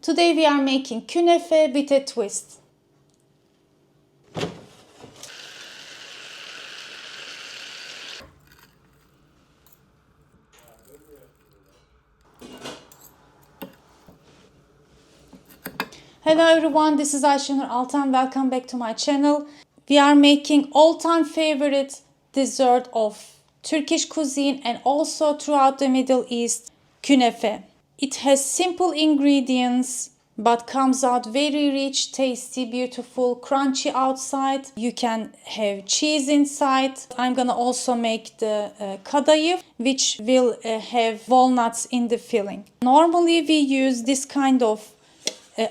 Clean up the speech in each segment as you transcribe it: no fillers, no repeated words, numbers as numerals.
Today we are making kunefe with a twist. Hello everyone, this is Ayşenur Altan. Welcome back to my channel. We are making all-time favorite dessert of Turkish cuisine and also throughout the Middle East, kunefe. It has simple ingredients but comes out very rich, tasty, beautiful, crunchy outside. You can have cheese inside. I'm gonna also make the kadayıf, which will have walnuts in the filling. Normally we use this kind of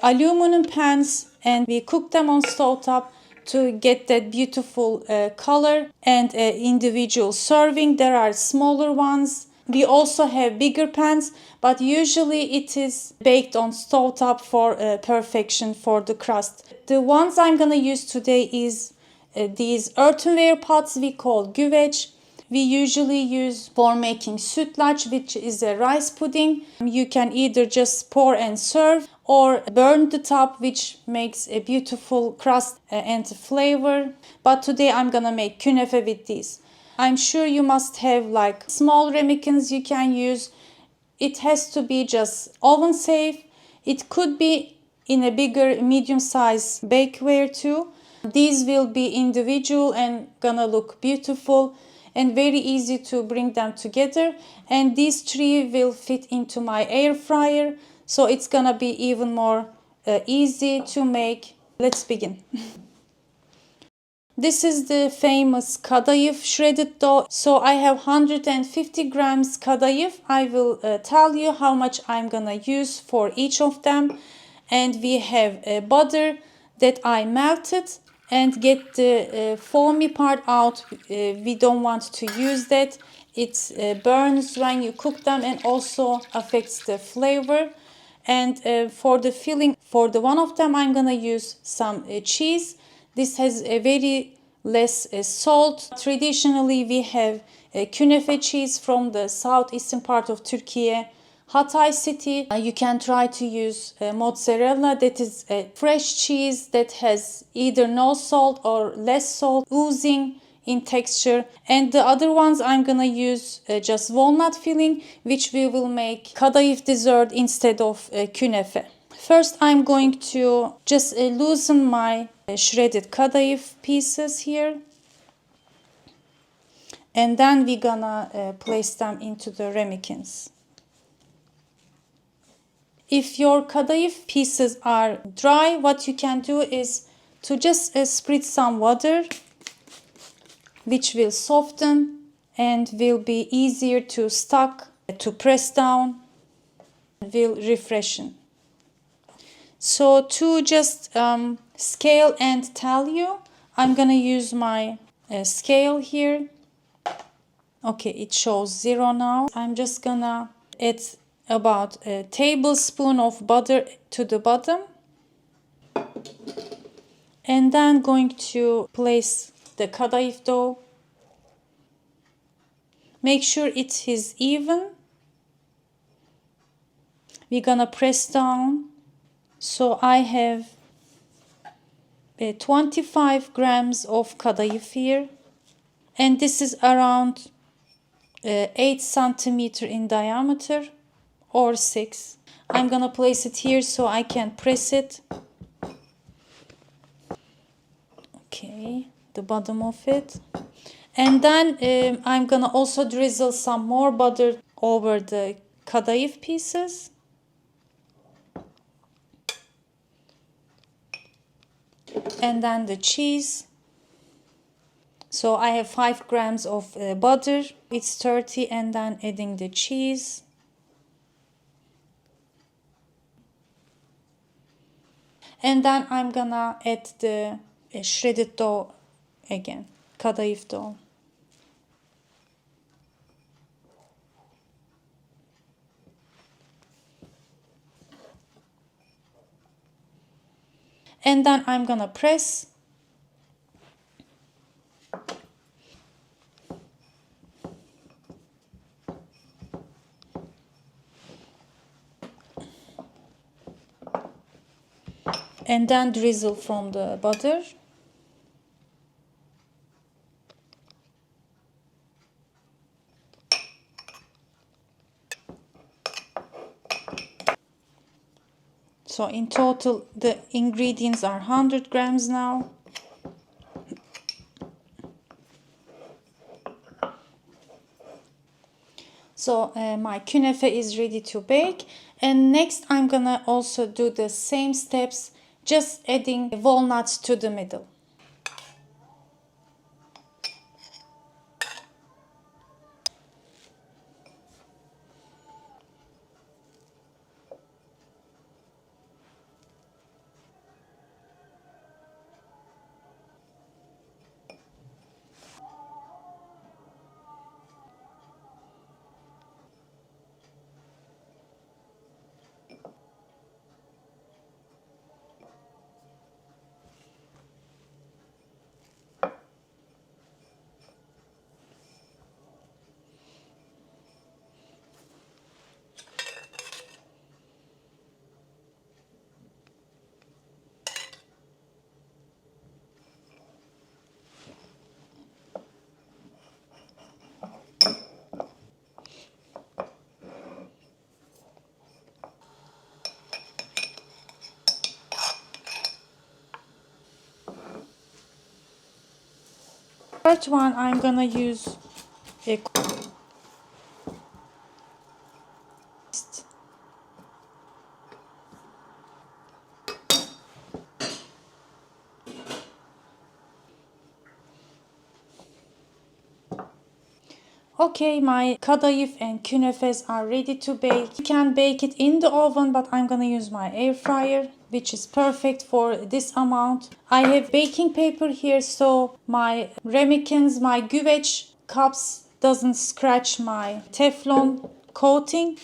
aluminum pans and we cook them on stove top to get that beautiful color and individual serving. There are smaller ones. We also have bigger pans, but usually it is baked on stove top for perfection for the crust. The ones I'm gonna use today is these earthenware pots we call güveç. We usually use for making sütlaç, which is a rice pudding. You can either just pour and serve or burn the top, which makes a beautiful crust and flavor. But today I'm gonna make kunefe with these. I'm sure you must have like small ramekins you can use. It has to be just oven safe. It could be in a bigger medium size bakeware too. These will be individual and gonna look beautiful and very easy to bring them together. And these three will fit into my air fryer, so it's gonna be even more easy to make. Let's begin. This is the famous kadayıf shredded dough. So I have 150 grams kadayıf. I will tell you how much I'm gonna use for each of them. And we have butter that I melted and get the foamy part out. We don't want to use that. It burns when you cook them and also affects the flavor. And for the filling, for the one of them, I'm gonna use some cheese. This has a very less salt. Traditionally, we have kunefe cheese from the southeastern part of Turkey, Hatay city. You can try to use mozzarella, that is a fresh cheese that has either no salt or less salt, oozing in texture. And the other ones I'm gonna use just walnut filling, which we will make kadayıf dessert instead of kunefe. First I'm going to just loosen my shredded kadayıf pieces here. And then we're gonna place them into the ramekins. If your kadayıf pieces are dry, what you can do is to just spritz some water, which will soften and will be easier to stuck, to press down, will refreshen. So to just scale and tell you, I'm gonna use my scale here. Okay, it shows 0 now. I'm just gonna add about a tablespoon of butter to the bottom. And then going to place the kadayıf dough. Make sure it is even. We're gonna press down. So I have 25 grams of kadayıf here. And this is around 8 centimeter in diameter or 6. I'm gonna place it here so I can press it. Okay, the bottom of it. And then I'm gonna also drizzle some more butter over the kadayıf pieces. And then the cheese. So I have 5 grams of butter. It's 30, and then adding the cheese. And then I'm gonna add the shredded dough again, kadayıf dough. And then I'm gonna press. and then drizzle from the butter. So in total the ingredients are 100 grams now. So my kunefe is ready to bake, and next I'm gonna also do the same steps, just adding walnuts to the middle. Third one, I'm gonna use a Okay, my kadayıf and kunefes are ready to bake. You can bake it in the oven, but I'm gonna use my air fryer, which is perfect for this amount. I have baking paper here, so my ramekins, my güveç cups doesn't scratch my Teflon coating.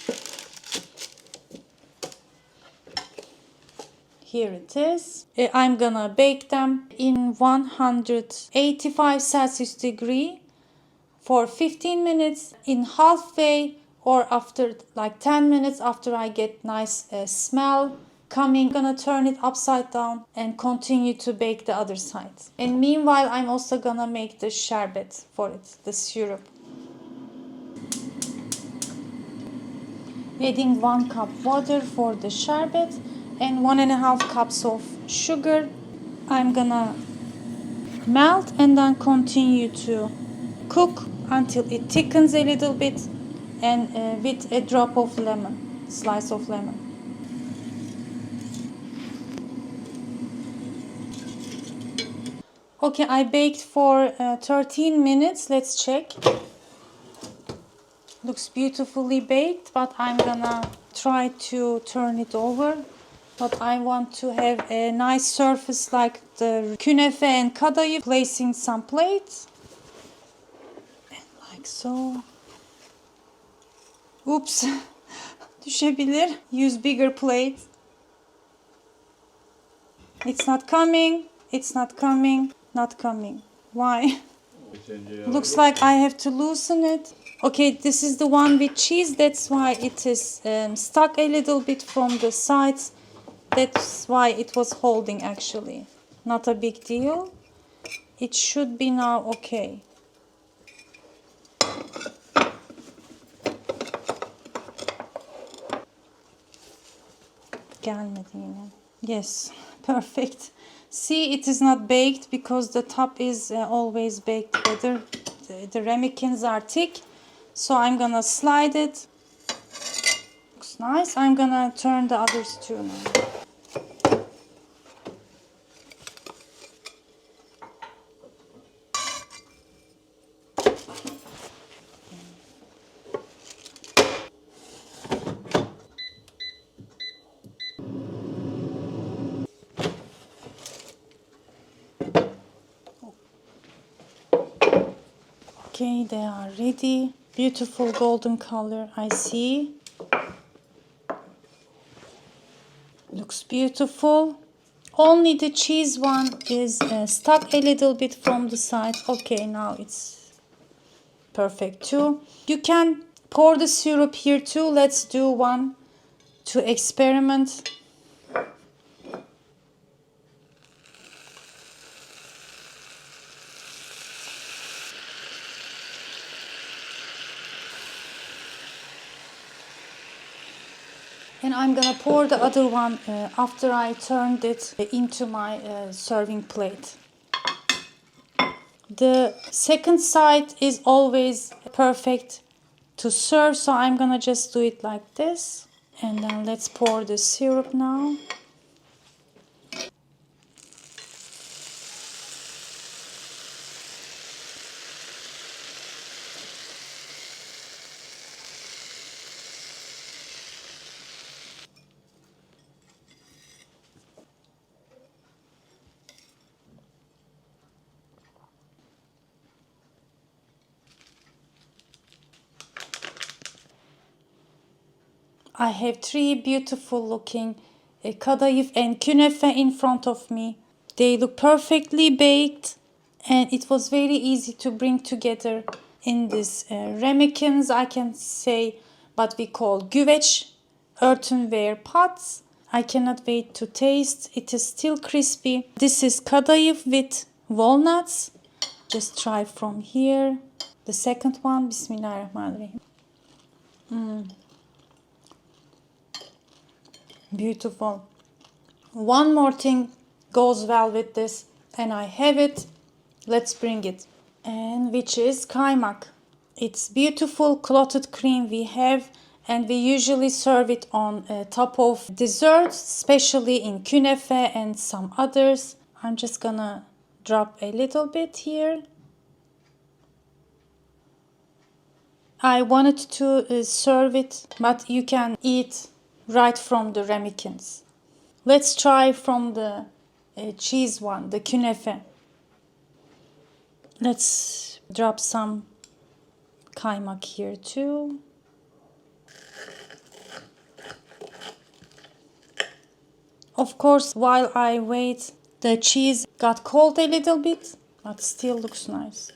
Here it is. I'm gonna bake them in 185 Celsius degree for 15 minutes in halfway, or after like 10 minutes after I get nice smell coming. I'm gonna turn it upside down and continue to bake the other side. And meanwhile I'm also gonna make the sherbet for it, the syrup. Adding 1 cup water for the sherbet and 1.5 cups of sugar. I'm gonna melt and then continue to cook until it thickens a little bit, and with a drop of lemon, slice of lemon. Okay, I baked for 13 minutes. Let's check. Looks beautifully baked, but I'm gonna try to turn it over. But I want to have a nice surface like the Kunefe and Kadayıf. Placing some plates. Like so. Oops. Düşebilir. Use bigger plate. It's not coming. It's not coming. Not coming. Why? Looks like I have to loosen it. Okay, this is the one with cheese. That's why it is stuck a little bit from the sides. That's why it was holding actually. Not a big deal. It should be now okay. Gelmedi yine. Yes, perfect. See, it is not baked because the top is always baked better. The ramekins are thick, so I'm gonna slide it. Looks nice. I'm gonna turn the others too now. Okay, they are ready. Beautiful golden color, I see. Looks beautiful. Only the cheese one is stuck a little bit from the side. Okay, now it's perfect too. You can pour the syrup here too. Let's do one to experiment. And I'm gonna pour the other one after I turned it into my serving plate. The second side is always perfect to serve, so I'm gonna just do it like this. And then let's pour the syrup now. I have three beautiful looking kadayıf and kunefe in front of me. They look perfectly baked and it was very easy to bring together in this ramekins, I can say, but we call güveç, earthenware pots. I cannot wait to taste. It is still crispy. This is kadayıf with walnuts. Just try from here. The second one, Bismillahirrahmanirrahim. Beautiful. One more thing goes well with this, and I have it. Let's bring it. And which is kaymak. It's beautiful clotted cream we have, and we usually serve it on top of desserts, especially in kunefe and some others. I'm just gonna drop a little bit here. I wanted to serve it, but you can eat right from the ramekins. Let's try from the cheese one, the kunefe. Let's drop some kaymak here too. Of course, while I wait, the cheese got cold a little bit, but still looks nice.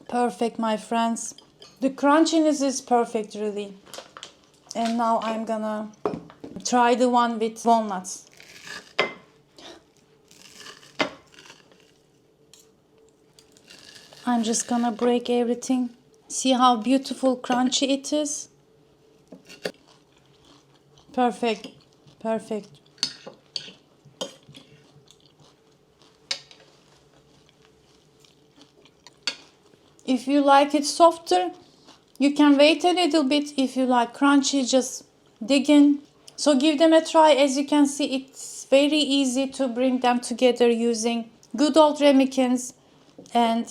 Perfect, my friends. The crunchiness is perfect, really. And now I'm gonna try the one with walnuts. I'm just gonna break everything. See how beautiful crunchy it is? Perfect, perfect. If you like it softer, you can wait a little bit. If you like crunchy, just dig in. So give them a try. As you can see, it's very easy to bring them together using good old ramekins. And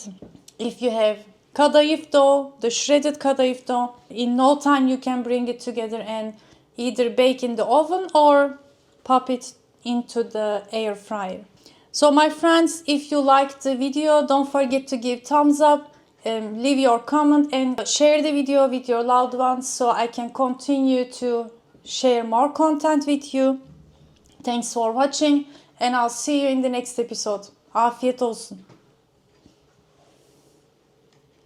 if you have kadayıf dough, the shredded kadayıf dough, in no time you can bring it together and either bake in the oven or pop it into the air fryer. So my friends, if you liked the video, don't forget to give thumbs up. Leave your comment and share the video with your loved ones so I can continue to share more content with you. Thanks for watching and I'll see you in the next episode. Afiyet olsun.